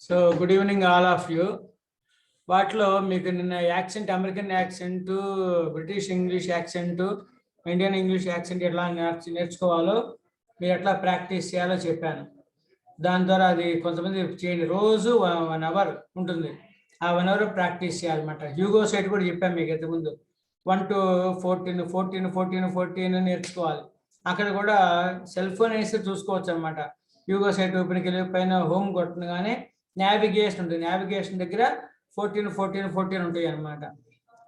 So good evening all of you. వాటిలో మీకు నిన్న accent, American accent, British English accent, Indian English accent ఎట్లా నేర్చుకోవాలో, మీరు ఎట్లా ప్రాక్టీస్ చేయాలో చెప్పాను. దాని ద్వారా అది కొంతమంది చేయండి. రోజు 1 అవర్ ఉంటుంది. ఆ 1 అవర్ ప్రాక్టీస్ చేయాలన్నమాట. హ్యూగో సైట్ కూడా చెప్పాను మీకు ఇంతకుముందు. 1 to 14 నేర్చుకోవాలి. అక్కడ కూడా సెల్ ఫోన్ వేస్తే చూసుకోవచ్చు అనమాట. హ్యూగో సైట్ ఓపెన్కి వెళ్ళి పైన హోమ్ కొట్టగానే నావిగేషన్ ఉంటుంది. నావిగేషన్ దగ్గర 14 ఉంటాయి అనమాట.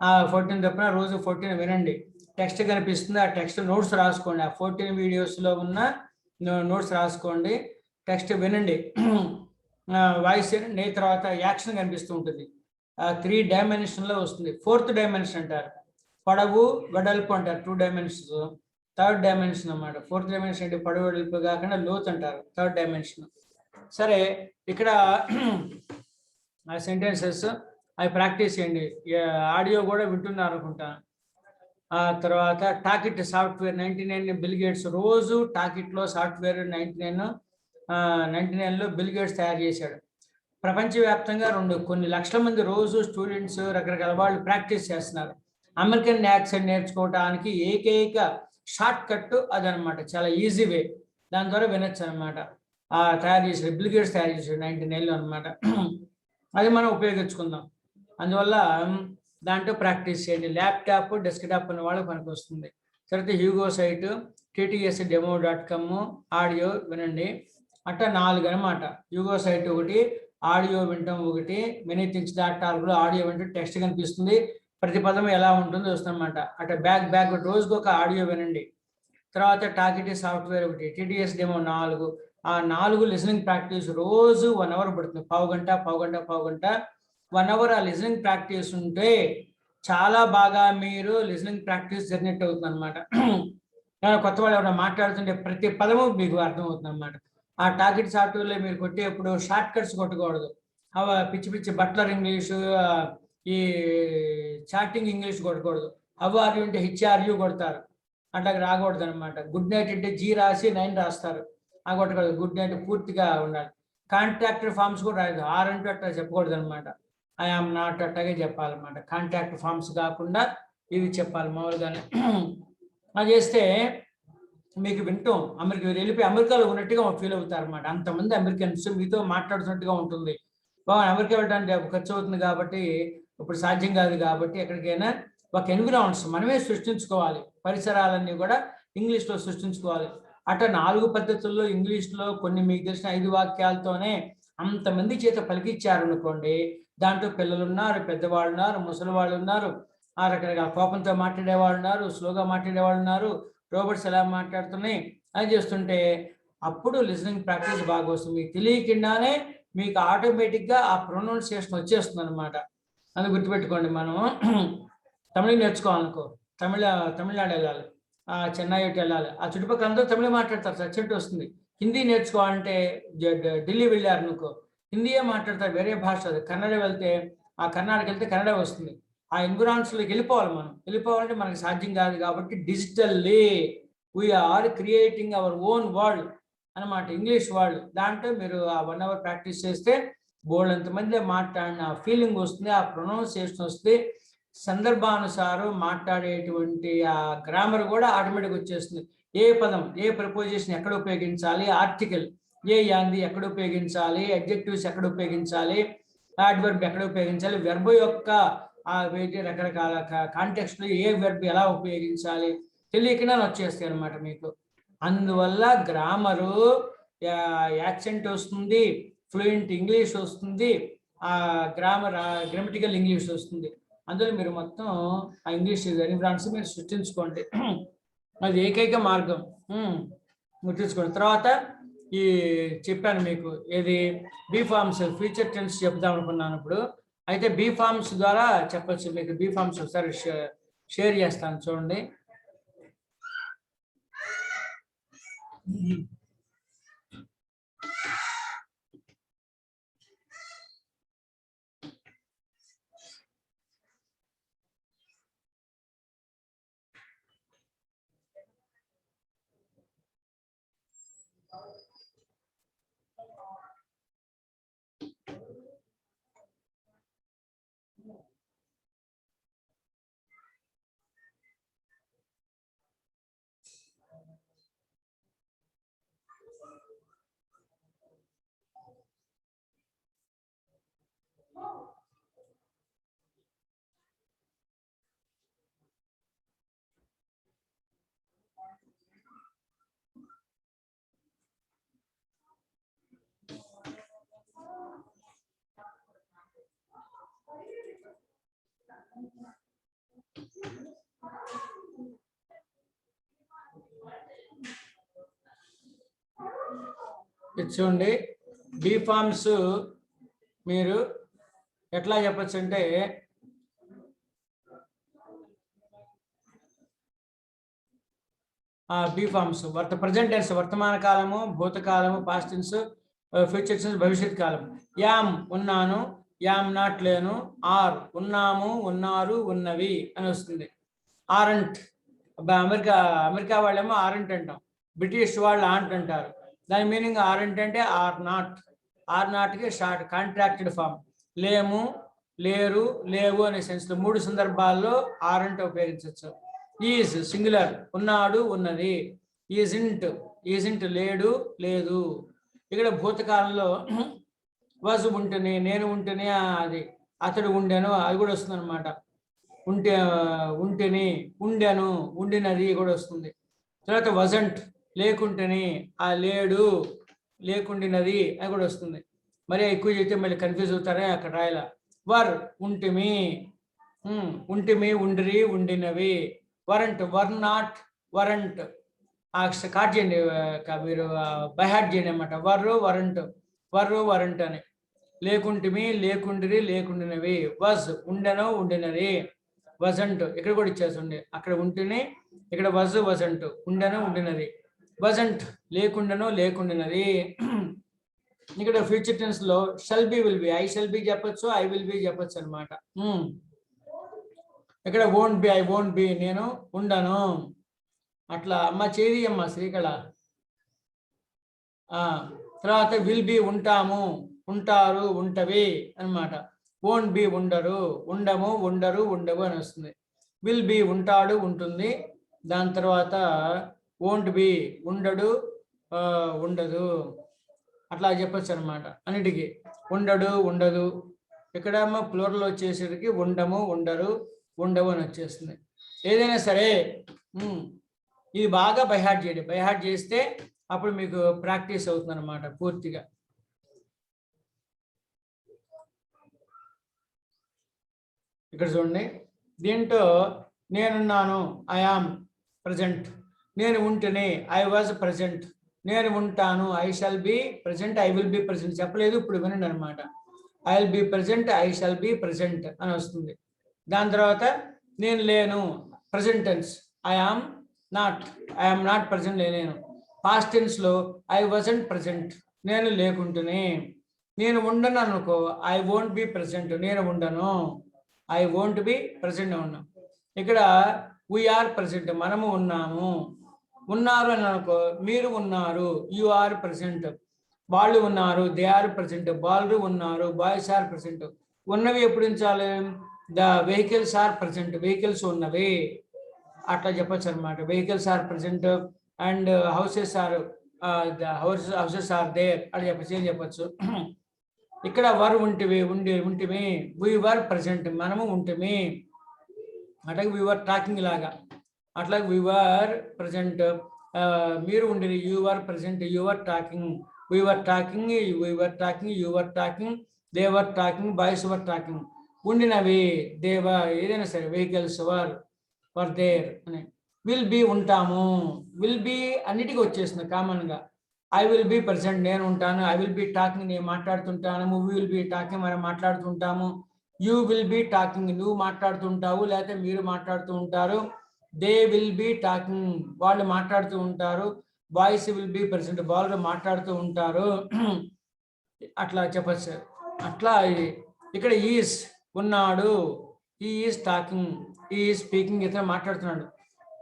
ఆ 14 తప్పన రోజు 14 వినండి. టెక్స్ట్ కనిపిస్తుంది, ఆ టెక్స్ట్ నోట్స్ రాసుకోండి. ఆ 14 వీడియోస్లో ఉన్న నోట్స్ రాసుకోండి, టెక్స్ట్ వినండి, వాయిస్ వినండి. తర్వాత యాక్షన్ కనిపిస్తూ ఉంటుంది. 3 డైమెన్షన్లో వస్తుంది. 4th డైమెన్షన్ అంటారు. పొడవు వెడల్పు అంటారు 2 డైమెన్షన్స్. 3rd డైమెన్షన్ అన్నమాట. 4th డైమెన్షన్ అంటే పొడవు వెడల్పు కాకుండా లోత్ అంటారు 3rd డైమెన్షన్. సరే, ఇక్కడ ఆ సెంటెన్సెస్ అవి ప్రాక్టీస్ చేయండి. ఆడియో కూడా వింటున్నారు అనుకుంటాను. ఆ తర్వాత టాకిట్ సాఫ్ట్వేర్ 99 బిల్ గేట్స్ రోజు టాకిట్లో సాఫ్ట్వేర్ 99లో బిల్ గేట్స్ తయారు చేశాడు. ప్రపంచవ్యాప్తంగా కొన్ని లక్షల మంది రోజు స్టూడెంట్స్ రకరకాల వాళ్ళు ప్రాక్టీస్ చేస్తున్నారు. అమెరికన్ యాక్సెంట్ నేర్చుకోవడానికి ఏకైక షార్ట్ కట్ అదనమాట. చాలా ఈజీ వే. దాని ద్వారా వినొచ్చు అనమాట. తయారు చేశాడు, బిల్ గేట్స్ తయారు చేశాడు 99లో అనమాట. అది మనం ఉపయోగించుకుందాం. అందువల్ల దాంట్లో ప్రాక్టీస్ చేయండి. ల్యాప్టాప్, డెస్క్టాప్ ఉన్న వాళ్ళకి పనికి వస్తుంది. తర్వాత హ్యూగో సైట్, ttsdemo.com ఆడియో వినండి. అట్లా 4 అనమాట. హ్యూగో సైట్ ఒకటి, ఆడియో వినటం ఒకటి, manythings.orgలో ఆడియో వింటే టెక్స్ట్ కనిపిస్తుంది, ప్రతి పదం ఎలా ఉంటుందో వస్తుందన్నమాట. అట్లా బ్యాక్ రోజుకు ఒక ఆడియో వినండి. తర్వాత టాకిటీ సాఫ్ట్వేర్ ఒకటి, TTS డెమో 4. ఆ 4 లిసనింగ్ ప్రాక్టీస్ రోజు 1 అవర్ పడుతుంది. పావు గంట 1 అవర్ ఆ లిసనింగ్ ప్రాక్టీస్ ఉంటే చాలా బాగా మీరు లిసనింగ్ ప్రాక్టీస్ జరిగినట్టు అవుతుంది అనమాట. కొత్త వాళ్ళు ఎవరైనా మాట్లాడుతుంటే ప్రతి పదము మీకు అర్థమవుతుంది అనమాట. ఆ టాకిట్ సాఫ్ట్వేర్లో మీరు కొట్టేప్పుడు షార్ట్ కట్స్ కొట్టకూడదు. పిచ్చి బట్లర్ ఇంగ్లీషు, ఈ చాటింగ్ ఇంగ్లీష్ కొట్టకూడదు. ఆర్ యు అంటే HRU కొడతారు. అట్లా రాకూడదు అనమాట. గుడ్ నైట్ అంటే G రాసి 9 రాస్తారు. ఆ కొట్టకూడదు. గుడ్ నైట్ పూర్తిగా ఉండాలి. కాంట్రాక్టర్ ఫార్మ్స్ కూడా రాదు. అంటూ అట్లా చెప్పకూడదు అనమాట. ఐ ఆమ్ నాట్ అట్లాగే చెప్పాలన్నమాట. కాంట్రాక్ట్ ఫార్మ్స్ కాకుండా ఇవి చెప్పాలి మామూలుగానే. అది చేస్తే మీకు వింటాం. వెళ్ళిపోయి అమెరికాలో ఉన్నట్టుగా ఫీల్ అవుతారు అనమాట. అంతమంది అమెరికన్స్ మీతో మాట్లాడుతున్నట్టుగా ఉంటుంది. అమెరికా వెళ్ళడానికి ఖర్చు అవుతుంది కాబట్టి, ఇప్పుడు సాధ్యం కాదు కాబట్టి, ఎక్కడికైనా ఒక ఎన్విరాన్మెంట్స్ మనమే సృష్టించుకోవాలి. పరిసరాలన్నీ కూడా ఇంగ్లీష్లో సృష్టించుకోవాలి. అట్లా 4 పద్ధతుల్లో ఇంగ్లీష్లో కొన్ని మీకు తెలిసిన 5 వాక్యాలతోనే అంతమంది చేత పలికిచ్చారు అనుకోండి. దాంట్లో పిల్లలు ఉన్నారు, పెద్దవాళ్ళు ఉన్నారు, ముసలి వాళ్ళు ఉన్నారు, ఆ రకరకాల కోపంతో మాట్లాడే వాళ్ళు ఉన్నారు, స్లోగా మాట్లాడే వాళ్ళు ఉన్నారు, రోబోట్స్ ఎలా మాట్లాడుతున్నాయి అని చేస్తుంటే అప్పుడు లిసనింగ్ ప్రాక్టీస్ బాగా వస్తుంది. మీకు తెలియకుండానే మీకు ఆటోమేటిక్గా ఆ ప్రొనౌన్సియేషన్ వచ్చేస్తుంది అనమాట. అది గుర్తుపెట్టుకోండి. మనం తమిళ నేర్చుకోవాలనుకో, తమిళనాడు వెళ్ళాలి, చెన్నై వెళ్ళాలి, ఆ చుట్టుపక్కల అందరూ తమిళ మాట్లాడతారు, సబ్జెక్ట్ వస్తుంది. హిందీ నేర్చుకోవాలంటే ఢిల్లీ వెళ్ళారనుకో, హిందీయే మాట్లాడతారు, వేరే భాష. కన్నడ వెళ్తే ఆ కర్ణాటక వెళ్తే కన్నడ వస్తుంది. ఆ ఎన్విరాన్స్లోకి వెళ్ళిపోవాలి. వెళ్ళిపోవాలంటే మనకి సాధ్యం కాదు కాబట్టి digitally we're creating our own world అనమాట, ఇంగ్లీష్ వరల్డ్. దాంట్లో మీరు ఆ 1 అవర్ ప్రాక్టీస్ చేస్తే బోల్డ్ ఎంతమంది మాట్లాడిన ఆ ఫీలింగ్ వస్తుంది, ఆ ప్రొనౌన్సియేషన్ వస్తుంది, సందర్భానుసారం మాట్లాడేటువంటి ఆ గ్రామర్ కూడా ఆటోమేటిక్ వచ్చేస్తుంది. ఏ పదం, ఏ ప్రపోజిషన్ ఎక్కడ ఉపయోగించాలి, ఆర్టికల్ ఏ యాంది ఎక్కడ ఉపయోగించాలి, అడ్జెక్టివ్స్ ఎక్కడ ఉపయోగించాలి, యాడ్వర్బ్ ఎక్కడ ఉపయోగించాలి, వెర్బ్ యొక్క రకరకాల కాంటెక్స్ట్లో ఏ వెర్బ్ ఎలా ఉపయోగించాలి తెలియకుండా వచ్చేస్తాయి అనమాట మీకు. అందువల్ల గ్రామరు, యాక్సెంట్ వస్తుంది, ఫ్లూయెంట్ ఇంగ్లీష్ వస్తుంది, గ్రామటికల్ ఇంగ్లీష్ వస్తుంది. అందులో మీరు మొత్తం ఆ ఇంగ్లీష్ ఎన్విరాన్స్ మీరు సృష్టించుకోండి. అది ఏకైక మార్గం. గుర్తించుకోండి. తర్వాత ఈ చెప్పాను మీకు ఏది బీ ఫార్మ్స్, ఫ్యూచర్ టెన్స్ చెప్దాం అనుకున్నాను ఇప్పుడు. అయితే బీ ఫార్మ్స్ ద్వారా చెప్పచ్చు మీకు. బీ ఫార్మ్స్ ఒకసారి షేర్ చేస్తాను చూడండి. చూడండి, బీ ఫార్మ్స్ మీరు ఎట్లా చెప్పచ్చు అంటే బీ ఫార్మ్స్ ప్రజెంట్ టెన్స్ వర్తమాన కాలము, భూతకాలము పాస్ట్ టెన్స్, ఫ్యూచర్ టెన్స్ భవిష్యత్ కాలం. యామ్ ఉన్నాను, యామ్ నాట్ లేను, ఆర్ ఉన్నాము, ఉన్నారు, ఉన్నవి అని వస్తుంది. ఆరంట్ అమెరికా వాళ్ళేమో ఆరంట్ అంటాం, బ్రిటిష్ వాళ్ళు ఆంట్ అంటారు. దాని మీనింగ్ ఆరంట్ అంటే ఆర్ నాట్కి షార్ట్ కాంట్రాక్టెడ్ ఫామ్. లేము, లేరు, లేవు అనే సెన్స్లో 3 సందర్భాల్లో ఆరంట్ ఉపయోగించవచ్చు. ఈజ్ సింగులర్ ఉన్నాడు, ఉన్నది. ఈజింట్ లేడు, లేదు. ఇక్కడ భూతకాలంలో వాజు ఉంటేనే, నేను ఉంటేనే, అది అతడు ఉండెను, అది కూడా వస్తుంది అనమాట. ఉంటేని, ఉండెను, ఉండినది కూడా వస్తుంది. తర్వాత వజంట్ లేకుంటేని, ఆ లేడు, లేకుండినది అని కూడా వస్తుంది. మరి ఎక్కువ చెప్తే మళ్ళీ కన్ఫ్యూజ్ అవుతారే, అక్కడ రాయాల. వర్ ఉంటిమి, ఉంటిమి, ఉండినవి. వరంట్ నాట్, వరంట్ కాట్ చేయండి మీరు, బైహార్ట్ చేయండి అనమాట. వరంట్ అని. లేకుంటిమి, లేకుండిరి, లేకుండినవి. వజ్ ఉండెను, ఉండినది. వజంట్ ఇక్కడ కూడా ఇచ్చేస్తుంది, అక్కడ ఉంటేనే, ఇక్కడ వజంట్ ఉండెను, ఉండినది. వజంట్ లేకుండెను, లేకుండినది. ఇక్కడ ఫ్యూచర్ టెన్స్ లో shall be, will B, I shall B చెప్పచ్చు, ఐ విల్ బి చెప్పచ్చు అనమాట. ఇక్కడ won't be, I won't B, నేను ఉండను. అట్లా అమ్మ చేది అమ్మ శ్రీకళ. తర్వాత విల్ బి ఉంటాము, ఉంటారు, ఉంటవి అనమాట. వోంట్ బి ఉండరు, ఉండము, ఉండరు, ఉండవు అని వస్తుంది. విల్ బి ఉంటాడు, ఉంటుంది. దాని తర్వాత వోంట్ బి ఉండడు, ఉండదు. అట్లా చెప్పచ్చు అనమాట అన్నిటికీ. ఉండడు, ఉండదు. ఇక్కడ ప్లూరల్ వచ్చేసరికి ఉండము, ఉండరు, ఉండవు అని వచ్చేస్తుంది. ఏదైనా సరే ఇది బాగా బైహార్ట్ చేయండి. బైహార్ట్ చేస్తే అప్పుడు మీకు ప్రాక్టీస్ అవుతుంది అనమాట పూర్తిగా. ఇక్కడ చూడండి, దీంట్లో నేనున్నాను, ఐ ఆమ్ ప్రజెంట్. నేను ఉంటేనే, ఐ వాజ్ ప్రజెంట్. నేను ఉంటాను, I shall be present, I will be present చెప్పలేదు, ఇప్పుడు వినండి అనమాట. I will be present, I shall be present అని వస్తుంది. దాని తర్వాత నేను లేను, present tense, I am not present, లేను. పాస్ట్ టెన్స్ లో ఐ వాజంట్ ప్రజెంట్, నేను లేకుంటేనే. నేను ఉండను అనుకో, ఐ వోంట్ బి ప్రజెంట్, నేను ఉండను, ఐ వోంట్ బి ప్రజెంట్ ఉన్నాం. ఇక్కడ వీఆర్ ప్రజెంట్, మనము ఉన్నాము. ఉన్నారు అని అనుకో, మీరు ఉన్నారు, యు ఆర్ ప్రజెంట్. వాళ్ళు ఉన్నారు, దే ఆర్ ప్రజెంట్. బాలు ఉన్నారు, బాయ్స్ ఆర్ ప్రజెంట్. ఉన్నవి ఎప్పుడు ఉంచాలి? The vehicles are present, vehicles ఉన్నవి. అట్లా చెప్పచ్చు అనమాట. Vehicles are present and houses are houses are there అని చెప్పచ్చు, ఏం చెప్పచ్చు. ఇక్కడ వర్ ఉంటివి, ఉంటిమి. వీ వర్ ప్రజెంట్, మనము ఉంటిమి. అట్లాగే వీ వర్ టాకింగ్ లాగా. అట్లాగే వీ వర్ ప్రజెంట్, మీరు ఉండిరి, you were present, you were talking. We were talking, you were talking, they were talking, boys were talking. ఉండినవి, దేవ, ఏదైనా సరే, వెహికల్స్ వర్ దేర్ అని. విల్ బి ఉంటాము, విల్ బి అన్నిటికీ వచ్చేస్తుంది కామన్గా. ఐ విల్ బి ప్రజెంట్, నేను ఉంటాను. ఐ విల్ బి టాకింగ్, నేను మాట్లాడుతుంటాను. వీ విల్ బి టాకింగ్, మనం మాట్లాడుతుంటాము. యూ విల్ బి టాకింగ్, నువ్వు మాట్లాడుతుంటావు, లేకపోతే మీరు మాట్లాడుతూ ఉంటారు. దే విల్ బి టాకింగ్, వాళ్ళు మాట్లాడుతూ ఉంటారు. బాయ్స్ విల్ బి ప్రజెంట్, వాళ్ళు మాట్లాడుతూ ఉంటారు. అట్లా చెప్పచ్చు. అట్లా ఇక్కడ ఈజ్ ఉన్నాడు, he is talking, he is speaking, ఇతను మాట్లాడుతున్నాడు.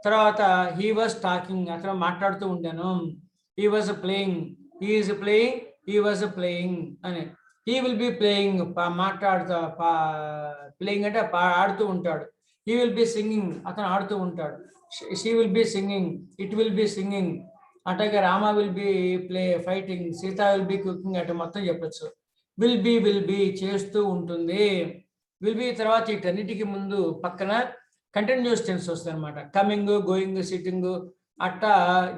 తర్వాత హీ వాజ్ టాకింగ్, అతను మాట్లాడుతూ ఉండాను. He was playing, he is playing, he was playing అని. He will be playing, playing అంటే ఆడుతూ ఉంటాడు. హీ విల్ బి సింగింగ్, అతను ఆడుతూ ఉంటాడు. She will be singing, it will be singing. అట్లాగే Rama will be fighting, Sita will be cooking, అట్లా మొత్తం చెప్పచ్చు. విల్ బి చేస్తూ ఉంటుంది. విల్ బి తర్వాత వీటన్నిటికీ ముందు పక్కన కంటిన్యూస్ టెన్స్ వస్తుంది అనమాట. కమింగ్, గోయింగ్, సిట్టింగ్, అట్టా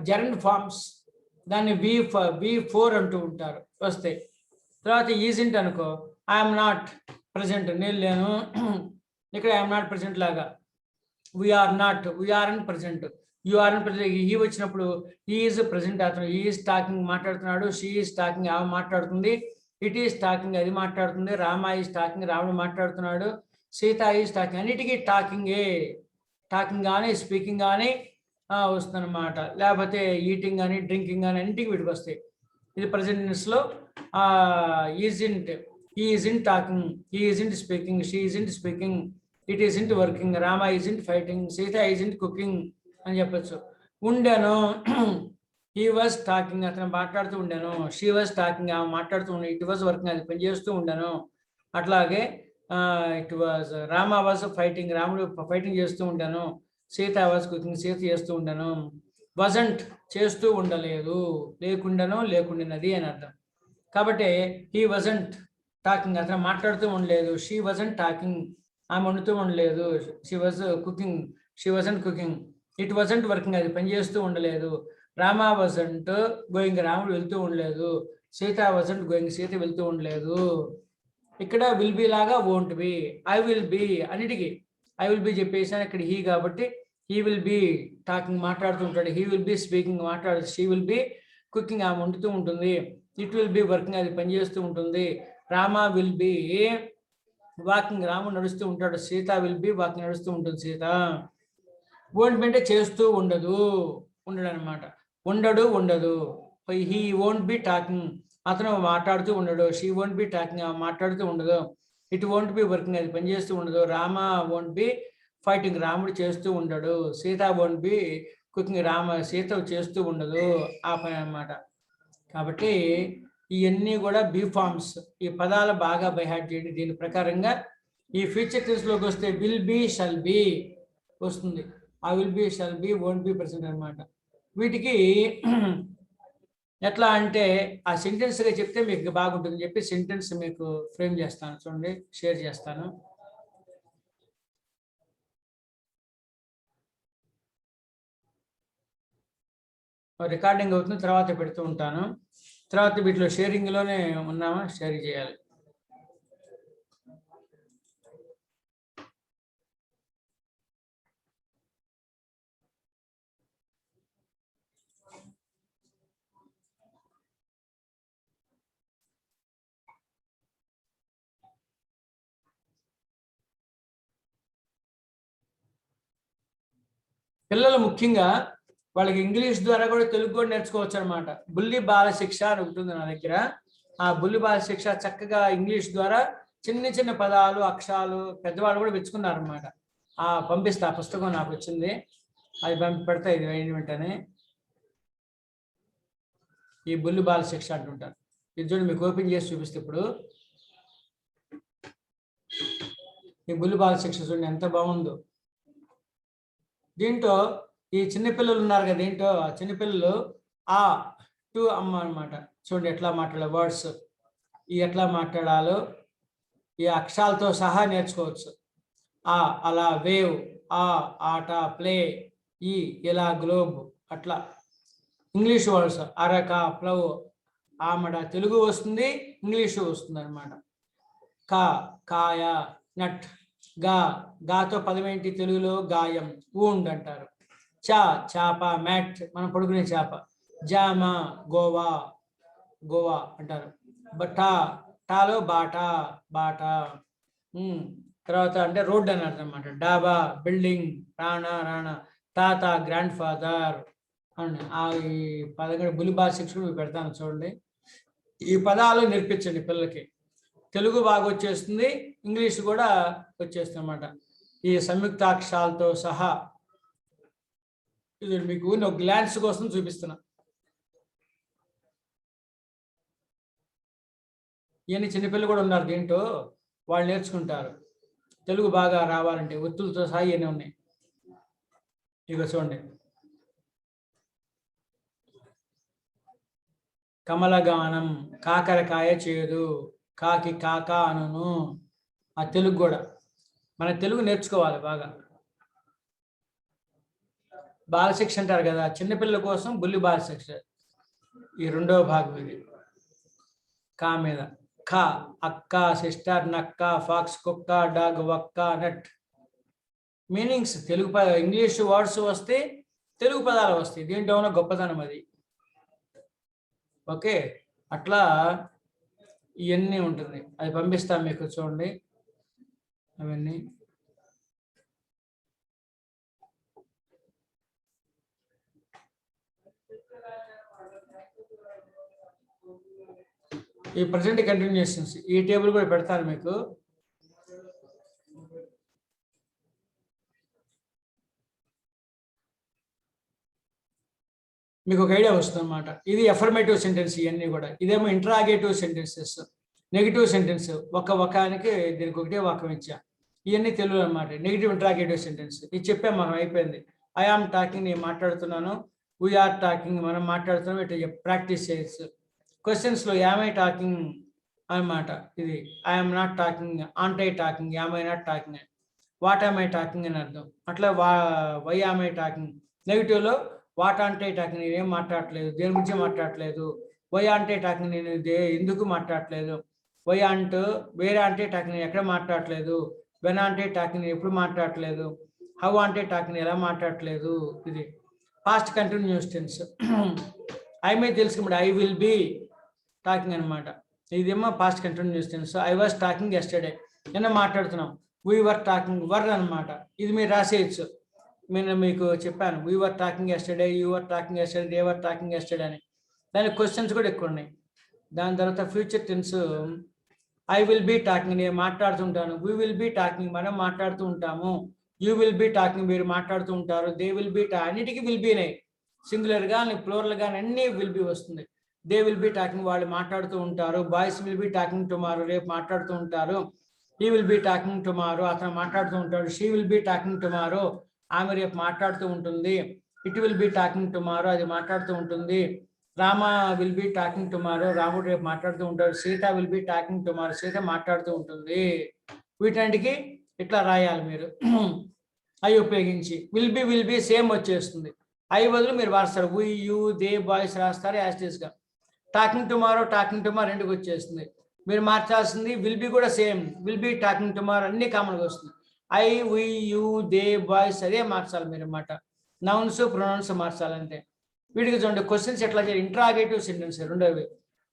జెరండ్ ఫార్మ్స్, దాన్ని V4 అంటూ ఉంటారు, వస్తాయి. తర్వాత ఈజింట్ అనుకో, ఐఎమ్ నాట్ ప్రజెంట్, నేను లేను. ఇక్కడ ఐఎమ్ నాట్ ప్రెసెంట్ లాగా we're not, we're and present, you are and present. He వచ్చినప్పుడు హీ ఈజ్ ప్రెసెంట్ అతను, హీ ఈజ్ టాకింగ్ మాట్లాడుతున్నాడు, షీ ఈజ్ టాకింగ్ ఆమె మాట్లాడుతుంది, ఇట్ ఈస్ టాకింగ్ అది మాట్లాడుతుంది, రామ ఈజ్ టాకింగ్ రాముడు మాట్లాడుతున్నాడు, సీత ఈజ్ టాకింగ్. అన్నిటికీ టాకింగే, టాకింగ్ కానీ స్పీకింగ్ కానీ వస్తుందన్నమాట. లేకపోతే ఈటింగ్ కానీ డ్రింకింగ్ కానీ అన్నిటికీ వీటికి వస్తాయి. ఇది ప్రజెంట్ టెన్స్లో isn't, he isn't talking, he isn't speaking, she isn't speaking, it isn't working, Rama isn't fighting, Sita isn't cooking అని చెప్పచ్చు. ఉండెను, హీ వాజ్ టాకింగ్ అతను మాట్లాడుతూ ఉండెను, షీ వాజ్ టాకింగ్ ఆమె మాట్లాడుతూ ఉండే, ఇట్ వాజ్ వర్కింగ్ అది పనిచేస్తూ ఉండెను. అట్లాగే it was Rama was fighting రాముడు ఫైటింగ్ చేస్తూ ఉండెను, సీత వాజ్ కుకింగ్ సీత చేస్తూ ఉండెను. వజంట్ చేస్తూ ఉండలేదు, లేకుండాను లేకుండినది అని అర్థం. కాబట్టి హీ వజంట్ టాకింగ్ అతను మాట్లాడుతూ ఉండలేదు, షీ వజంట్ టాకింగ్ ఆమె వండుతూ ఉండలేదు, she was cooking she wasn't cooking, it wasn't working అది పనిచేస్తూ ఉండలేదు, రామ వజంట్ గోయింగ్ రాముడు వెళ్తూ ఉండలేదు, సీత వజంట్ గోయింగ్ సీత వెళ్తూ ఉండలేదు. ఇక్కడ విల్ బి లాగా won't be, I will be అన్నిటికీ ఐ విల్ బి చెప్పేసాను. ఇక్కడ హీ కాబట్టి హీ విల్ బి టాకింగ్ మాట్లాడుతూ ఉంటాడు, హీ విల్ బి స్పీకింగ్ మాట్లాడు, షీ విల్ బి కుకింగ్ ఆమె వండుతూ ఉంటుంది, ఇట్ విల్ బి వర్కింగ్ అది పనిచేస్తూ ఉంటుంది, రామ విల్ బి వాకింగ్ రాముడు నడుస్తూ ఉంటాడు, సీత విల్ బి వాకింగ్ నడుస్తూ ఉంటుంది సీత. వోంట్ బి అంటే చేస్తూ ఉండదు, ఉండడు అనమాట, ఉండడు ఉండదు. హీ వోంట్ బి టాకింగ్ అతను మాట్లాడుతూ ఉండడు, షీ వోంట్ బి టాకింగ్ మాట్లాడుతూ ఉండదు, ఇట్ వోంట్ బి వర్కింగ్ అది పనిచేస్తూ ఉండదు, రామ వోంట్ బి ఫైటింగ్ రాముడు చేస్తూ ఉండడు, Sita won't be cooking Sita చేస్తూ ఉండదు ఆ పని అనమాట. కాబట్టి ఇవన్నీ కూడా బీ ఫార్మ్స్, ఈ పదాలు బాగా బైహార్ట్ చేయండి. దీని ప్రకారంగా ఈ ఫ్యూచర్ టెన్స్లోకి వస్తే విల్ బి షల్ బి వస్తుంది, ఆ will be shall be won't be present అనమాట. వీటికి ఎట్లా అంటే ఆ సెంటెన్స్గా చెప్తే మీకు బాగుంటుంది చెప్పి సెంటెన్స్ మీకు ఫ్రేమ్ చేస్తాను, చూడండి షేర్ చేస్తాను. రికార్డింగ్ అవుతుంది, తర్వాత పెడుతూ ఉంటాను. తర్వాత వీటిలో షేరింగ్లోనే ఉన్నామా, షేర్ చేయాలి. పిల్లలు ముఖ్యంగా వాళ్ళకి ఇంగ్లీష్ ద్వారా కూడా తెలుగు కూడా నేర్చుకోవచ్చు అనమాట. బుల్లి బాల శిక్ష అని ఉంటుంది నా దగ్గర. ఆ బుల్లి బాల శిక్ష చక్కగా ఇంగ్లీష్ ద్వారా చిన్న చిన్న పదాలు అక్షరాలు పెద్దవాళ్ళు కూడా మెచ్చుకున్నారు అనమాట. పంపిస్తా, ఆ పుస్తకం నాకు వచ్చింది, అది పెడతా ఇది అయిన వెంటనే. ఈ బుల్లి బాల శిక్ష అంటుంటారు. ఇది చూడండి, మీకు ఓపెన్ చేసి చూపిస్తే ఇప్పుడు ఈ బుల్లి బాల శిక్ష చూడండి ఎంత బాగుందో. దీంట్లో ఈ చిన్నపిల్లలు ఉన్నారు కదా, దీంట్లో ఆ చిన్నపిల్లలు ఆ టు అమ్మ అనమాట. చూడండి ఎట్లా మాట్లాడాలి, వర్డ్స్ ఈ ఎట్లా మాట్లాడాలో ఈ అక్షరాలతో సహా నేర్చుకోవచ్చు. ఆ అలా వేవ్, ఆ ఆట ప్లే, ఈ ఇలా గ్లోబ్, అట్లా ఇంగ్లీష్ వర్డ్స్ అరక ప్లవ్ ఆమడ తెలుగు వస్తుంది, ఇంగ్లీషు వస్తుంది అనమాట. కా కాయ, నట్, గాతో పదమేంటి తెలుగులో గాయం, ఊండ్ అంటారు. చా చాప, మ్యాట్ మనం పడుకునే చేప, జామ గోవా అంటారు. టాలో బాట. తర్వాత అంటే రోడ్ అని అర్థం అనమాట. డాబా బిల్డింగ్, రాణా తాత గ్రాండ్ ఫాదర్ అని. ఈ పదకొండు బుల్లి భాష శిక్షణ పెడతాను చూడండి. ఈ పదాలు నేర్పించండి పిల్లలకి. తెలుగు బాగా వచ్చేస్తుంది, ఇంగ్లీష్ కూడా వచ్చేస్తుంది అన్నమాట ఈ సంయుక్తాక్షరాలతో సహా. ఇది మీకు ఒక గ్లాన్స్ కోసం చూపిస్తున్నా. ఇవన్నీ చిన్నపిల్లలు కూడా ఉన్నారు దీంట్లో, వాళ్ళు నేర్చుకుంటారు. తెలుగు బాగా రావాలంటే ఒత్తులతో సహా ఇవన్నీ ఉన్నాయి. ఇక చూడండి, కమలగానం, కాకరకాయ చేదు, కాకి కాక అనును. ఆ తెలుగు కూడా మన తెలుగు నేర్చుకోవాలి బాగా. బాలశిక్ష అంటారు కదా, చిన్నపిల్లల కోసం బుల్లి బాలశిక్ష ఈ రెండవ భాగం. ఇది కా మీద ఖ, అక్క, సిస్టర్, నక్క, ఫాక్స్, కుక్క, డాగ్, వక్క, నట్, మీనింగ్స్ తెలుగు ఇంగ్లీష్ వర్డ్స్ వస్తే తెలుగు పదాలు వస్తాయి. దీంట్లో ఉన్న గొప్పతనం అది. ఓకే, అట్లా ఇవన్నీ ఉంటుంది. అది పంపిస్తాను మీకు, చూడండి అవన్నీ. ఈ ప్రజెంట్ కంటిన్యూషన్స్ ఈ టేబుల్ కూడా పెడతాను మీకు. మీకు ఒక ఐడియా వస్తుంది అనమాట. ఇది అఫర్మేటివ్ సెంటెన్స్, ఇవన్నీ కూడా. ఇదేమో ఇంట్రాగేటివ్ సెంటెన్సెస్, నెగిటివ్ సెంటెన్స్. ఒకానికి దీనికి ఒకటే వాక్యం ఇచ్చా. ఇవన్నీ తెలుగు అనమాట, నెగిటివ్ ఇంట్రాగేటివ్ సెంటెన్స్. ఇది చెప్పాం మనం, అయిపోయింది. ఐ ఆమ్ టాకింగ్, నేను మాట్లాడుతున్నాను. వీఆర్ టాకింగ్, మనం మాట్లాడుతున్నాం. ఇట్లా ప్రాక్టీస్ చేయొచ్చు. క్వశ్చన్స్లో యామ్ ఐ టాకింగ్ అనమాట. ఇది I'm not talking, aren't I talking, am I not talking, what am I talking అని అర్థం. అట్లా వై ఆమ్ ఐ టాకింగ్. నెగిటివ్లో వాట్ అంటే టాకింగ్, నేనేం మాట్లాడట్లేదు, దేని గురించి మాట్లాడట్లేదు. వై అంటే టాకింగ్, నేను ఎందుకు మాట్లాడట్లేదు. వై అంటూ వేరే అంటే టాకింగ్, నేను ఎక్కడ మాట్లాడట్లేదు. వెన్ అంటే టాకింగ్, నేను ఎప్పుడు మాట్లాడట్లేదు. హౌ అంటే టాకింగ్, ఎలా మాట్లాడట్లేదు. ఇది past continuous tense. I may తెలుసుకుంటే ఐ విల్ బి టాకింగ్ అనమాట. ఇదేమో past continuous tense. I was talking yesterday, నిన్న మాట్లాడుతున్నాం. వీ వర్ టాకింగ్, వర్ అనమాట. ఇది మీరు రాసేయచ్చు. నేను మీకు చెప్పాను, we were talking yesterday, you were talking yesterday, they were talking yesterday అని. దానికి క్వశ్చన్స్ కూడా ఎక్కువ ఉన్నాయి. దాని తర్వాత future tense, I will be talking, నేను మాట్లాడుతుంటాను. వీ విల్ బీ టాకింగ్, మనం మాట్లాడుతూ ఉంటాము. యూ విల్ బీ టాకింగ్, మీరు మాట్లాడుతూ ఉంటారు. దే విల్ బీ అన్నిటికీ విల్ బీనే, సింగులర్ కానీ ప్లూరల్ కానీ అన్నీ విల్ బీ వస్తుంది. దే విల్ బీ టాకింగ్, వాళ్ళు మాట్లాడుతూ ఉంటారు. Boys will be talking tomorrow, రేపు మాట్లాడుతూ ఉంటారు. He will be talking tomorrow, అతను మాట్లాడుతూ ఉంటాడు. She will be talking tomorrow, ఆమె రేపు మాట్లాడుతూ ఉంటుంది. It will be talking tomorrow, అది మాట్లాడుతూ ఉంటుంది. Rama will be talking tomorrow, రాముడు రేపు మాట్లాడుతూ ఉంటాడు. Sita will be talking tomorrow, Sita మాట్లాడుతూ ఉంటుంది. వీటన్నిటికీ ఇట్లా రాయాలి మీరు. అవి ఉపయోగించి విల్ బీ సేమ్ వచ్చేస్తుంది. అవి బదులు మీరు రాస్తారు వీ, యూ, దే, బాయ్స్ రాస్తారు యాస్టీస్గా. టాకింగ్ టుమారో రెండుకి వచ్చేస్తుంది. మీరు మార్చాల్సింది విల్ బీ కూడా same, will be talking tomorrow అన్ని కామన్గా వస్తుంది. I, we, you, they, boys అదే మార్చాలి మీరు అన్నమాట. నౌన్స్ ప్రొనౌన్స్ మార్చాలంటే. వీటికి చూడండి క్వశ్చన్స్ ఎట్లా చేయాలి. ఇంట్రాగేటివ్ సెంటెన్స్ రెండోవి.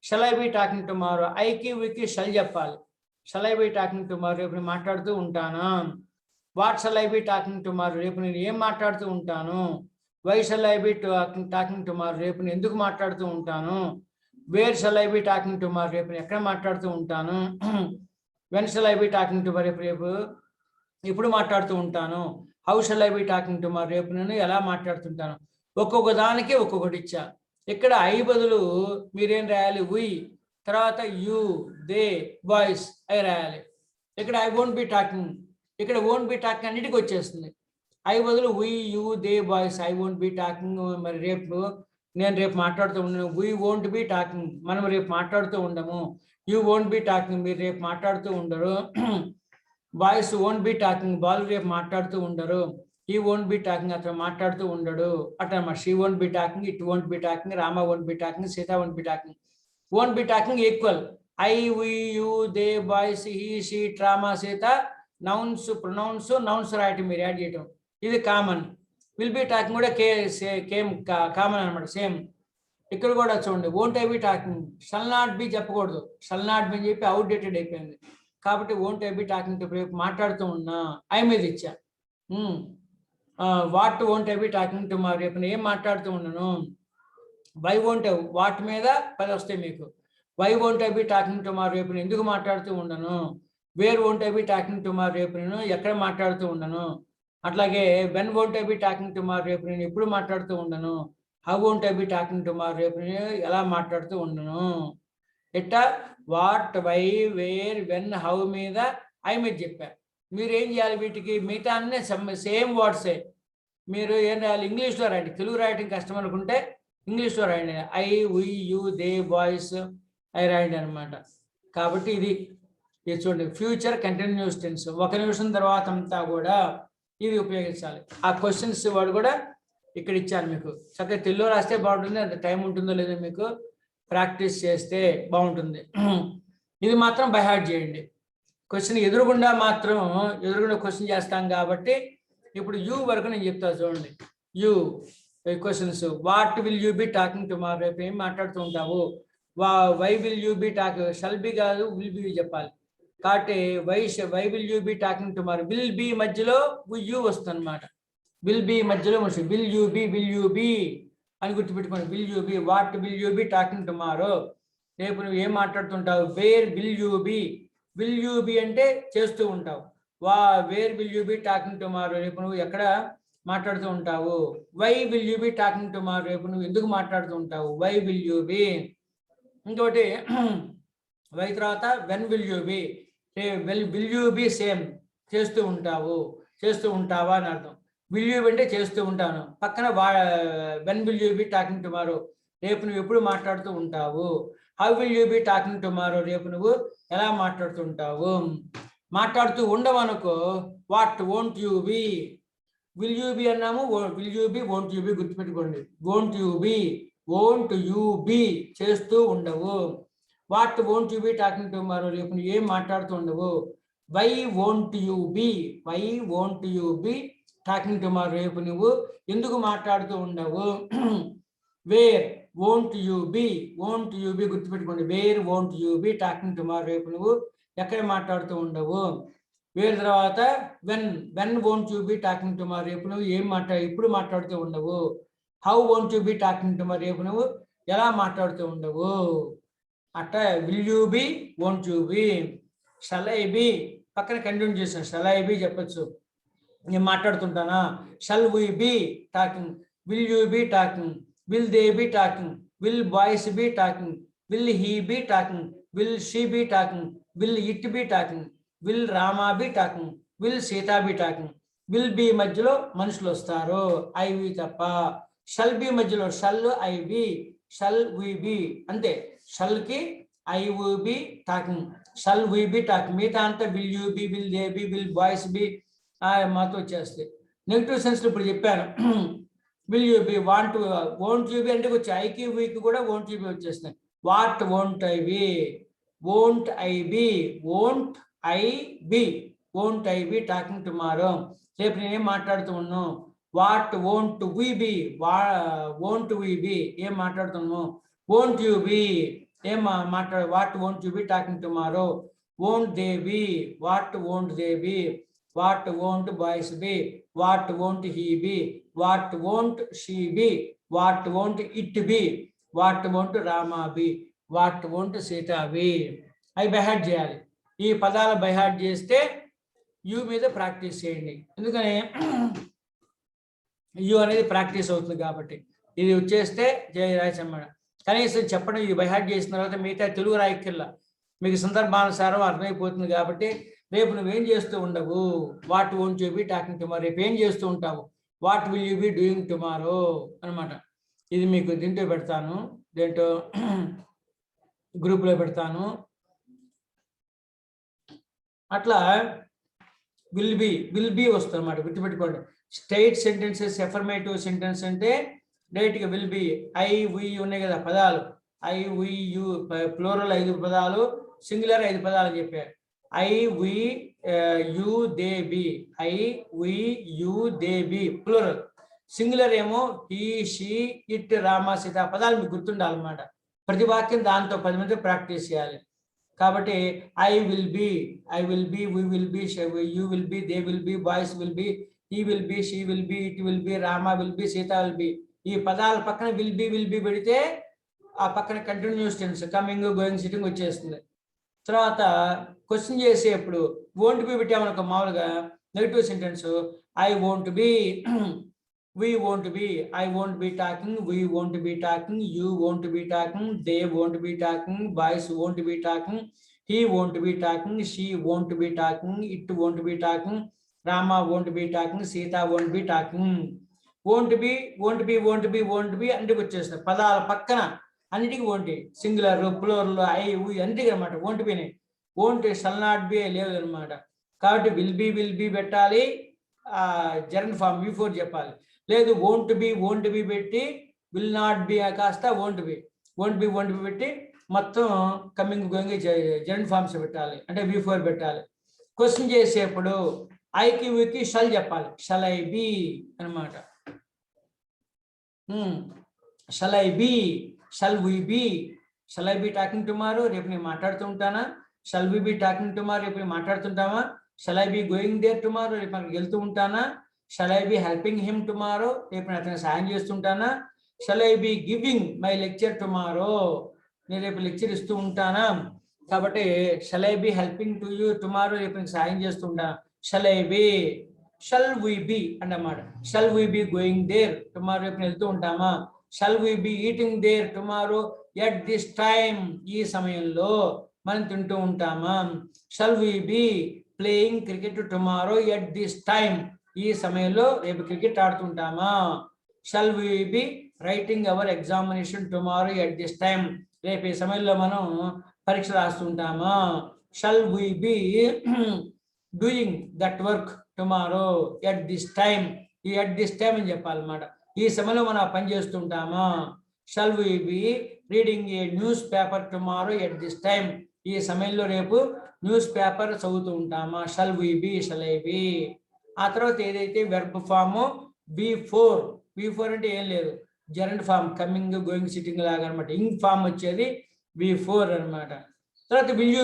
Shall I be talking tomorrow, ఐకి వికి షల్ చెప్పాలి. Shall I be talking tomorrow, రేపు నేను మాట్లాడుతూ ఉంటాను. What shall I be talking tomorrow, రేపు నేను ఏం మాట్లాడుతూ ఉంటాను. Why shall I be talking tomorrow, రేపు నేను ఎందుకు మాట్లాడుతూ ఉంటాను. Where shall I be talking tomorrow, రేపు నేను ఎక్కడ మాట్లాడుతూ ఉంటాను. When shall I be talking tomorrow, రేపు ఇప్పుడు మాట్లాడుతూ ఉంటాను. How shall I be talking tomorrow, రేపు నేను ఎలా మాట్లాడుతుంటాను. ఒక్కొక్క దానికి ఒక్కొక్కటి ఇచ్చా. ఇక్కడ ఐ బదులు మీరేం రాయాలి, వి, తర్వాత యూ, దే, బాయ్స్ అవి రాయాలి. ఇక్కడ ఐ వోంట్ బీ టాకింగ్, ఇక్కడ వోంట్ బీ టాకింగ్ అన్నిటికీ వచ్చేస్తుంది. ఐ బదులు we, you, they, boys, I won't be talking. మరి నేను రేపు మాట్లాడుతూ ఉండను. వీ వోంట్ బీ టాకింగ్, మనం రేపు మాట్లాడుతూ ఉండము. యూ వోంట్ బీ టాకింగ్, మీరు రేపు మాట్లాడుతూ ఉండరు. బాయ్స్ వోంట్ బీ టాకింగ్, బాల్ రేపు మాట్లాడుతూ ఉండరు. హీ వోంట్ బీ టాకింగ్, అతను మాట్లాడుతూ ఉండడు. అట్లా she won't be talking, it won't be talking, Rama won't be talking, Sita won't be talking. Won't be talking equal I, we, you, they, boys, he, she, Rama, Sita. Nouns pronouns, nouns రాయటం మీరు add చేయటం, ఇది common. Will be talking కూడా common అనమాట, same. ఇక్కడ కూడా చూడండి, won't I be talking, shall not be చెప్పకూడదు. షల్ నాట్ బీ అని చెప్పి అవుట్డేటెడ్ అయిపోయింది. కాబట్టి వోంట్ ఐ బీ టాకింగ్, రేపు మాట్లాడుతూ ఉన్నా ఐ మీద ఇచ్చా. What won't I be talking tomorrow, రేపు నేను ఏం మాట్లాడుతూ ఉన్నాను. వై వోంట్ ఐ, వాట్ మీద 10 వస్తాయి మీకు. Why won't I be talking tomorrow, రేపు నేను ఎందుకు మాట్లాడుతూ ఉండను. Where won't I be talking tomorrow, రేపు నేను ఎక్కడ మాట్లాడుతూ ఉండను. అట్లాగే when won't I be talking tomorrow, రేపు నేను ఎప్పుడు మాట్లాడుతూ ఉండను. How won't I be talking tomorrow, రేపు నేను ఎలా మాట్లాడుతూ ఉండను. ఎట్టా what, why, where, when, how మీద ఐ మీద చెప్పా. మీరు ఏం చేయాలి, వీటికి మిగతా అన్నీ సేమ్ వర్డ్సే. మీరు ఏం రాయాలి, ఇంగ్లీష్లో రాయండి. తెలుగు రాయటం కష్టం అనుకుంటే ఇంగ్లీష్లో రాయండి. I, we, you, they, boys అవి రాయండి అనమాట. కాబట్టి ఇది చూడండి, ఫ్యూచర్ కంటిన్యూస్ టెన్స్. 1 నిమిషం తర్వాత అంతా కూడా ఇది ఉపయోగించాలి. ఆ క్వశ్చన్స్ వాడు కూడా ఇక్కడ ఇచ్చాను మీకు. చక్కగా తెలుగులో రాస్తే బాగుంటుంది. అంత టైం ఉంటుందో లేదో మీకు ప్రాక్టీస్ చేస్తే బాగుంటుంది. ఇది మాత్రం బై హార్ట్ చేయండి. క్వశ్చన్ ఎదురుగుండా క్వశ్చన్ చేస్తాం కాబట్టి ఇప్పుడు యూ వరకు నేను చెప్తా చూడండి. You questions, what will you be talking tomorrow, రేపు ఏం మాట్లాడుతూ ఉంటావు. Why will you be talk, shall be కాదు విల్ బి చెప్పాలి. కాబట్టి why will you be talking tomorrow, will be మధ్యలో యూ వస్తుంది అనమాట. విల్ బి మధ్యలో వచ్చి విల్ యూ బి అని గుర్తుపెట్టుకోండి. Will you be, what will you be talking tomorrow, రేపు నువ్వు ఏం మాట్లాడుతుంటావు. వేర్ విల్ యూ బి అంటే చేస్తూ ఉంటావు. Where will you be talking tomorrow, రేపు నువ్వు ఎక్కడ మాట్లాడుతూ ఉంటావు. Why will you be talking tomorrow, రేపు నువ్వు ఎందుకు మాట్లాడుతూ ఉంటావు. Why will you be. ఇంకోటి వై తర్వాత when will you be, will you be same చేస్తూ ఉంటావా అని అర్థం. విల్ యూ అంటే చేస్తూ ఉంటాను, పక్కన when will you be talking tomorrow, రేపు నువ్వు ఎప్పుడు మాట్లాడుతూ ఉంటావు. How will you be talking tomorrow, రేపు నువ్వు ఎలా మాట్లాడుతూ ఉంటావు. మాట్లాడుతూ ఉండవనుకో what won't you be. Will you be అన్నాము, will you be won't you be గుర్తుపెట్టుకోండి. వోంట్ యూ బి చేస్తూ ఉండవు. What won't you be talking tomorrow, రేపు నువ్వు ఏం మాట్లాడుతూ ఉండవు. Why won't you be talking tomorrow, రేపు నువ్వు ఎందుకు మాట్లాడుతూ ఉండవు. వేర్ వోంట్ యూ బి గుర్తుపెట్టుకోండి. Where won't you be talking tomorrow, రేపు నువ్వు ఎక్కడ మాట్లాడుతూ ఉండవు. వేర్ తర్వాత when won't you be talking tomorrow, రేపు నువ్వు ఇప్పుడు మాట్లాడుతూ ఉండవు. How won't you be talking tomorrow, రేపు నువ్వు ఎలా మాట్లాడుతూ ఉండవు. అట్లా will you be, won't you be. Shall I be పక్కన కంటిన్యూ చేశాను. షల్ ఐ బి చెప్పచ్చు, నేను మాట్లాడుతుంటానా. Shall we be talking, will you be talking, will they B talking, will boys be talking, will he be talking, will she be talking, will it be talking, will Rama be talking, will Sita be talking. Will be మధ్యలో మనుషులు వస్తారు, I we తప్ప. Shall be మధ్యలో shall I be, shall we be అంతే. Shall కి I we be talking, shall we be talking. మిగతా అంతా will you be, will they be, will boys be మాతో వచ్చేస్తాయి. నెగిటివ్ సెన్స్ ఇప్పుడు చెప్పాను. Will you be, won't you be అంటే వచ్చి ఐకి వీకి కూడా వోంట్ యూ బి వచ్చేస్తున్నాయి. What won't I be, won't I be talking tomorrow, రేపు నేనేం మాట్లాడుతూ ఉన్నాను. వాట్ వోంట్ వి బి, ఏం మాట్లాడుతున్నాము. వోంట్ యూ బి ఏం what won't you be talking tomorrow. Won't they be, what won't they be. What won't boys be, what won't he be, what won't she be, what won't it be, what won't Rama be, what won't Sita be. అవి by heart చేయాలి. ఈ పదాలు by heart చేస్తే you మీద practice చేయండి. ఎందుకని you అనేది practice అవుతుంది కాబట్టి. ఇది వచ్చేస్తే రాయసమ్మడ కనీసం చెప్పడం, ఇది బైహార్ట్ చేసిన తర్వాత మిగతా తెలుగు రాయక్కర్లా, మీకు సందర్భానుసారం అర్థమైపోతుంది. కాబట్టి రేపు నువ్వేం చేస్తూ ఉండవు. What won't you be talking tomorrow, రేపు ఏం చేస్తూ ఉంటావు. What will you be doing tomorrow అనమాట. ఇది మీకు దీంట్లో పెడతాను, దేంట్లో గ్రూప్లో పెడతాను. అట్లా విల్ బి వస్తుంది అన్నమాట, గుర్తుపెట్టుకోండి. స్టేట్ సెంటెన్సెస్, ఎఫర్మేటివ్ సెంటెన్స్ అంటే డైరెక్ట్గా విల్ బి. ఐ వి ఉన్నాయి కదా పదాలు, ఐ వి యు ప్లూరల్ 5 పదాలు, సింగులర్ 5 పదాలు చెప్పారు. I we you they be, I we you they be plural. Singular ఏమో he she it Rama Sita. పదాలు మీకు గుర్తుండాలన్నమాట. ప్రతి వాక్యం దాంతో 10 మంది ప్రాక్టీస్ చేయాలి. కాబట్టి I will be, we will be, you will be, they will be, boys will be, he will be, she will be, it will be, Rama will be, Sita will be. ఈ పదాల పక్కన విల్ బి పెడితే ఆ పక్కన continuous tense, coming, going, sitting వచ్చేస్తుంది. తర్వాత question చేసేప్పుడు won't be పెట్టామనుకో, మామూలుగా negative sentence. I won't be, we won't be, I won't be talking, we won't be talking, you won't be talking, they won't be talking, boys won't be talking, he won't be talking, she won't be talking, it won't be talking, Rama won't be talking, Sita won't be talking. won't be అంటే వచ్చేస్తుంది పదాల పక్కన అన్నిటికీ won't, singular, plural, I వి అన్నిటికీ అనమాట. Won't be, won't shall not be లేదు అనమాట. కాబట్టి విల్ బి పెట్టాలి, జరన్ ఫామ్ V4 చెప్పాలి. లేదు వోంట్ బి పెట్టి విల్ నాట్ బి కాస్త వోంట్ బి పెట్టి మొత్తం కమింగ్ గోయింగ్ జరన్ ఫామ్స్ పెట్టాలి, అంటే V4 పెట్టాలి. క్వశ్చన్ చేసేప్పుడు ఐకి వికి షల్ చెప్పాలి. షల్ ఐ బి అనమాట. Shall I be, shall we be, shall I be talking tomorrow, రేపు నేను మాట్లాడుతూ ఉంటానా? Shall we be talking tomorrow, రేపు నేను మాట్లాడుతుంటామా? Shall I be going there tomorrow, రేపు అక్కడికి వెళ్తూ ఉంటానా? Shall I be helping him tomorrow, రేపు నేను అతనికి సాయం చేస్తుంటానా? Shall I be giving my lecture tomorrow, నేను రేపు లెక్చర్ ఇస్తూ ఉంటానా? కాబట్టి shall I be helping to you tomorrow, రేపు నీకు సాయం చేస్తుంటా. Shall I be, shall we be అన్నమాట. Shall we be going there tomorrow, రేపు వెళ్తూ ఉంటామా? Shall we be eating there tomorrow at this time, ఈ సమయంలో మనం తింటూ ఉంటామా? Shall we be playing cricket tomorrow at this time, ఈ సమయంలో రేపు క్రికెట్ ఆడుతుంటామా? Shall we be writing our examination tomorrow at this time, రేపు ఈ సమయంలో మనం పరీక్ష రాస్తుంటామా? Shall we be doing that work tomorrow at this time, ఈ ఎట్ దిస్ టైమ్ అని చెప్పాలన్నమాట. ఈ సమయంలో మనం పని చేస్తుంటామా? Shall we be reading a newspaper tomorrow at this time, ఈ సమయంలో రేపు న్యూస్ పేపర్ చదువుతూ ఉంటామా? Shall we be, shall I be. ఆ తర్వాత ఏదైతే వెర్బ్ ఫామ్ బి4, బి4 అంటే ఏం లేదు, gerund form, coming going sitting లాగా అనమాట. ఇంగ్ ఫామ్ వచ్చేది బి4 అనమాట. తర్వాత will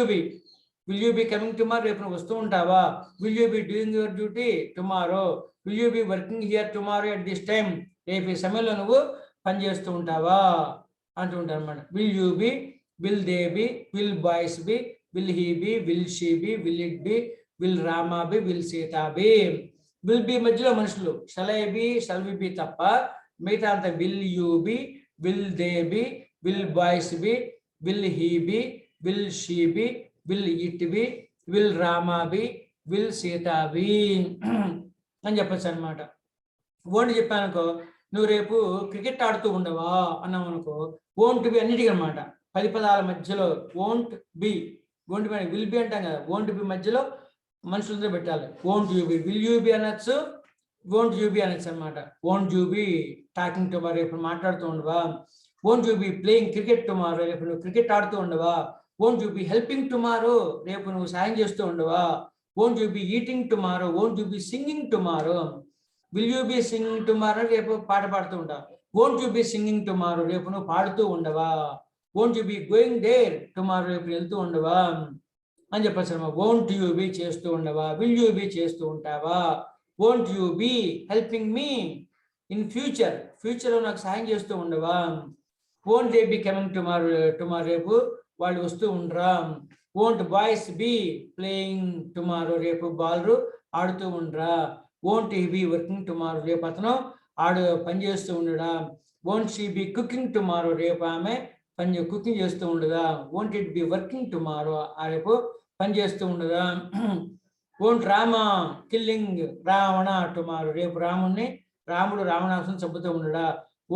you be coming tomorrow, రేపు నువ్వు వస్తూ ఉంటావా? Will you be doing your duty tomorrow, will you be working here tomorrow at this time, రేపు ఈ సమయంలో నువ్వు పని చేస్తూ ఉంటావా అంటూ ఉంటారు అనమాట. Will you be, will they be, will boys be, will he be, will she be, will it be, will Rama be, will Sita be. Will be మధ్యలో మనుషులు, shall I be, shall we be తప్ప మిగతా అంతా will you be, will they be, will boys be, will he be, will she be, will it be, will Rama be, will Sita be అని చెప్పచ్చు అనమాట. Won't చెప్పానుకో, నువ్వు రేపు క్రికెట్ ఆడుతూ ఉండవా అన్నావు అనుకో, ఓంట్ బి అన్నిటికీ అనమాట. 10 పదాల మధ్యలో won't be, won't be will B అంటాం కదా, ఓంట్ బి మధ్యలో మనుషులతో పెట్టాలి. Won't you be, will you B అనొచ్చు, ఓంట్ యూ బి అనొచ్చు అనమాట. Won't you be talking tomorrow, రేపు మాట్లాడుతూ ఉండవా? Won't you be playing cricket tomorrow, రేపు నువ్వు క్రికెట్ ఆడుతూ ఉండవా? Won't you be helping tomorrow, రేపు నువ్వు సాయం చేస్తూ ఉండవా? Won't you be eating tomorrow, won't you be singing tomorrow. Will you be singing tomorrow, రేపు పాట పాడుతూ ఉంటావు. Won't you be singing tomorrow, రేపు నువ్వు పాడుతూ ఉండవా? Won't you be going there tomorrow, రేపు వెళ్తూ ఉండవా అని చెప్పచ్చు అమ్మా. ఓంట్ యూ బి చేస్తూ ఉండవా? విల్ యూ బి చేస్తూ ఉంటావా? Won't you be helping me in future, ఫ్యూచర్లో నాకు సాయం చేస్తూ ఉండవా? Won't they be coming tomorrow, tomorrow రేపు వాళ్ళు వస్తూ ఉండరా? Won't boys be playing tomorrow, రేపు బాల్ ఆడుతూ ఉండరా? Won't he be working tomorrow, రేపు అతను పని చేస్తూ ఉండడా? Won't she be cooking tomorrow, రేపు ఆమె కుకింగ్ చేస్తూ ఉండదా? Won't it be working tomorrow, రేపు పని చేస్తూ ఉండదా? Won't Rama killing Ravana tomorrow, రేపు రాముడు రావణాసుని చంపుతూ ఉండడా?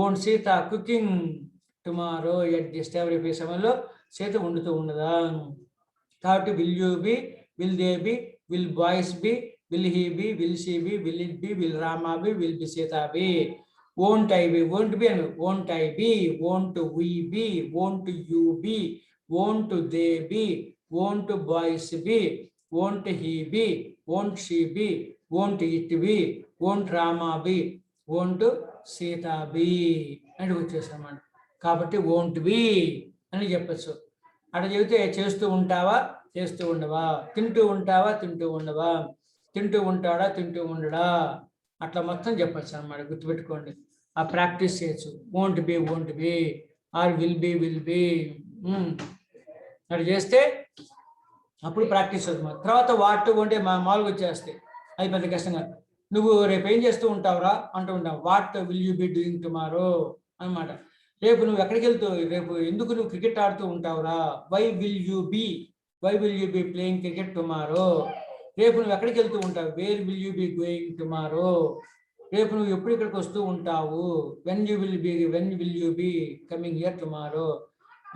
Won't Sita cooking tomorrow at this time, రేపు ఈ సమయంలో సీత వండుతూ ఉండదా? కాబట్టి will you be, will they be, will boys be, will he be, will she be, will it be, will Rama be, will be Sita be. Won't I be, won't be, and won't I be, won't we be, won't you be, won't they be, won't boys be, won't he be, won't she be, won't it be, won't Rama be, won't Sita be అని వచ్చేసామన్నమాట. కాబట్టి won't be అని చెప్పచ్చు. అట్లా చెబితే చేస్తూ ఉంటావా, చేస్తూ ఉండవా? తింటూ ఉంటావా, తింటూ ఉండవా? తింటూ ఉంటాడా, తింటూ ఉండడా? అట్లా మొత్తం చెప్పచ్చు అన్నమాట. గుర్తుపెట్టుకోండి, ఆ ప్రాక్టీస్ చేయొచ్చు. Won't be or will be అట్లా చేస్తే అప్పుడు ప్రాక్టీస్ అవుతుంది. తర్వాత వాట్ అంటే మామూలుగా వచ్చేస్తాయి, అది పెద్ద కష్టంగా. నువ్వు రేపు ఏం చేస్తూ ఉంటావురా అంటూ ఉంటావు. What will you be doing tomorrow అనమాట. రేపు నువ్వు ఎక్కడికి వెళ్తావు, రేపు ఎందుకు నువ్వు క్రికెట్ ఆడుతూ ఉంటావురా? Why will you be playing cricket tomorrow. రేపు నువ్వు ఎక్కడికి వెళ్తూ ఉంటావు? Where will you be going tomorrow. రేపు నువ్వు ఎప్పుడు ఇక్కడికి వస్తూ ఉంటావు? When will you be coming here tomorrow.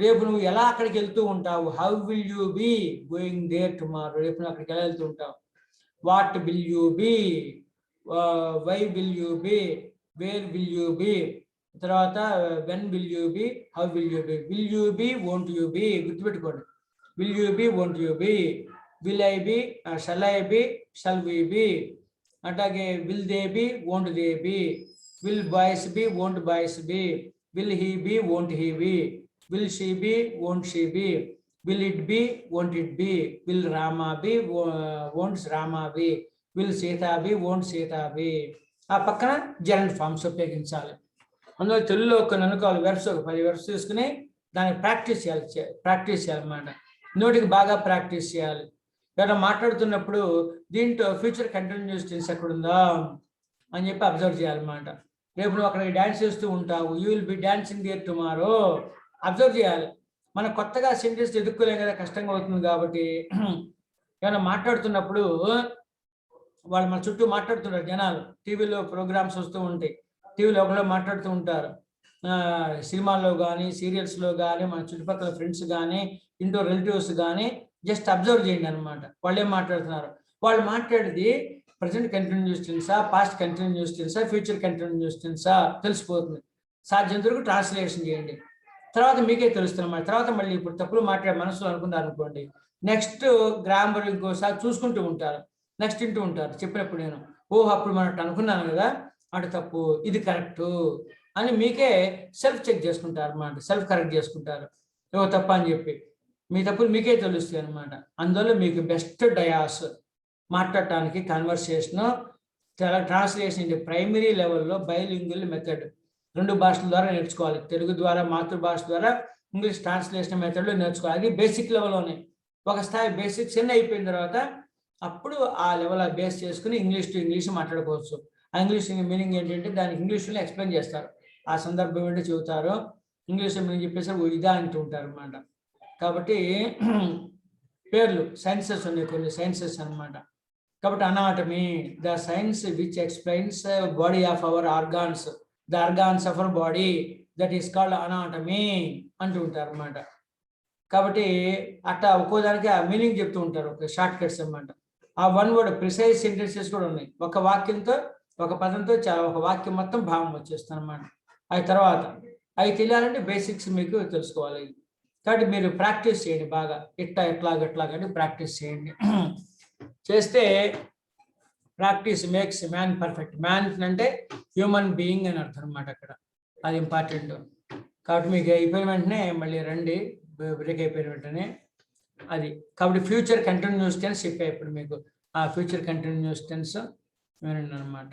రేపు నువ్వు ఎలా అక్కడికి వెళ్తూ ఉంటావు? How will you be going there tomorrow. రేపు నువ్వు అక్కడికి ఎలా వెళ్తూ ఉంటావు? What will you be, why will you be, where will you be, తర్వాత when will you be, how will you be, won't you be. గుర్తుపెట్టుకోండి, will you be, won't you be, will I be, shall I be, shall we be. అట్లాగే will they be, won't they be. Will boys be, won't boys be. Will he be, won't he be. Will she be, won't she be. Will it be, won't it be. Will Rama be, won't Rama be. Will Sita be, won't Sita be. ఆ పక్కన gerund forms ఉపయోగించాలి. అందులో తెలుగులో కొన్ని అనుకోవాలి verbs, ఒక 10 verbs తీసుకుని దానికి ప్రాక్టీస్ చేయాలన్నమాట. నోటికి బాగా ప్రాక్టీస్ చేయాలి. ఎవరైనా మాట్లాడుతున్నప్పుడు దీంట్లో ఫ్యూచర్ కంటిన్యూస్ టెన్స్ ఎక్కడుందా అని చెప్పి అబ్జర్వ్ చేయాలన్నమాట. రేపు నువ్వు అక్కడికి డ్యాన్స్ చేస్తూ ఉంటావు, you will be dancing there tomorrow. Observe చేయాలి. మనం కొత్తగా సెంటెన్స్ ఎదుర్కోలేం కదా, కష్టంగా అవుతుంది కాబట్టి ఏమైనా మాట్లాడుతున్నప్పుడు వాళ్ళు మన చుట్టూ మాట్లాడుతుంటారు జనాలు. టీవీలో ప్రోగ్రామ్స్ వస్తూ ఉంటాయి, టీవీలో ఒకళ్ళు మాట్లాడుతూ ఉంటారు. సినిమాల్లో కానీ సీరియల్స్లో కానీ మన చుట్టుపక్కల ఫ్రెండ్స్ కానీ ఇంట్లో రిలేటివ్స్ కానీ జస్ట్ అబ్జర్వ్ చేయండి అనమాట. వాళ్ళు ఏం మాట్లాడుతున్నారు, వాళ్ళు మాట్లాడేది ప్రజెంట్ కంటిన్యూస్ టెన్సా, పాస్ట్ కంటిన్యూస్ టెన్సా, ఫ్యూచర్ కంటిన్యూస్ టెన్సా తెలిసిపోతుంది. సాధ్యంత వరకు ట్రాన్స్లేషన్ చేయండి, తర్వాత మీకే తెలుస్తుంది అన్నమాట. తర్వాత మళ్ళీ ఇప్పుడు తప్పులు మాట్లాడే మనసులో అనుకున్నారు అనుకోండి, నెక్స్ట్ గ్రామర్ ఇంకోసారి చూసుకుంటూ ఉంటారు, నెక్స్ట్ వింటూ ఉంటారు. చెప్పినప్పుడు నేను ఓహో అప్పుడు మనం అనుకున్నాను కదా, అటు తప్పు ఇది కరెక్టు అని మీకే సెల్ఫ్ చెక్ చేసుకుంటారు అన్నమాట, సెల్ఫ్ కరెక్ట్ చేసుకుంటారు. ఏవో తప్ప అని చెప్పి మీ తప్పులు మీకే తెలుస్తాయి అనమాట. అందువల్ల మీకు బెస్ట్ డయాస్ మాట్లాడటానికి కన్వర్సేషన్, ట్రాన్స్లేషన్ ఇది ప్రైమరీ లెవెల్లో బైలింగ్వల్ మెథడ్ 2 భాషల ద్వారా నేర్చుకోవాలి. తెలుగు ద్వారా, మాతృభాష ద్వారా, ఇంగ్లీష్ ట్రాన్స్లేషన్ మెథడ్లో నేర్చుకోవాలి. అది బేసిక్ లెవెల్లోనే. ఒక స్థాయి బేసిక్స్ అన్నీ అయిపోయిన తర్వాత అప్పుడు ఆ లెవెల్ బేస్ చేసుకుని ఇంగ్లీష్ టు ఇంగ్లీష్ మాట్లాడుకోవచ్చు. ఆ ఇంగ్లీష్ మీనింగ్ ఏంటంటే దానికి ఇంగ్లీష్లో ఎక్స్ప్లెయిన్ చేస్తారు, ఆ సందర్భం ఏంటో చెబుతారు. ఇంగ్లీష్లో మీనింగ్ చెప్పేసి ఇదా అంటూ ఉంటారు అనమాట. కాబట్టి పేర్లు సైన్సెస్ ఉన్నాయి, కొన్ని సైన్సెస్ అనమాట. కాబట్టి anatomy, the science which explains body of our organs, the organs of our body, that is called anatomy అంటూ ఉంటారు అనమాట. కాబట్టి అట్లా ఒక్కోదానికి ఆ మీనింగ్ చెప్తూ ఉంటారు, ఒక షార్ట్ కట్స్ అనమాట. ఆ వన్ వర్డ్ ప్రిసైజ్ సెంటెన్సెస్ కూడా ఉన్నాయి. ఒక వాక్యంతో, ఒక పదంతో ఒక వాక్యం మొత్తం భావం వచ్చేస్తుంది అనమాట. అది తర్వాత అవి తెలియాలంటే బేసిక్స్ మీకు తెలుసుకోవాలి. కాబట్టి మీరు ప్రాక్టీస్ చేయండి బాగా, ఎట్లాగని ప్రాక్టీస్ చేయండి. చేస్తే practice makes man perfect. Man అంటే హ్యూమన్ బీయింగ్ అని అర్థం అనమాట అక్కడ, అది ఇంపార్టెంట్. కాబట్టి మీకు అయిపోయిన వెంటనే మళ్ళీ రండి, బ్రేక్ అయిపోయిన వెంటనే అది. కాబట్టి ఫ్యూచర్ కంటిన్యూస్ టెన్స్ చెప్పాయి ఇప్పుడు మీకు. ఆ ఫ్యూచర్ కంటిన్యూస్ టెన్స్ వినండి అనమాట.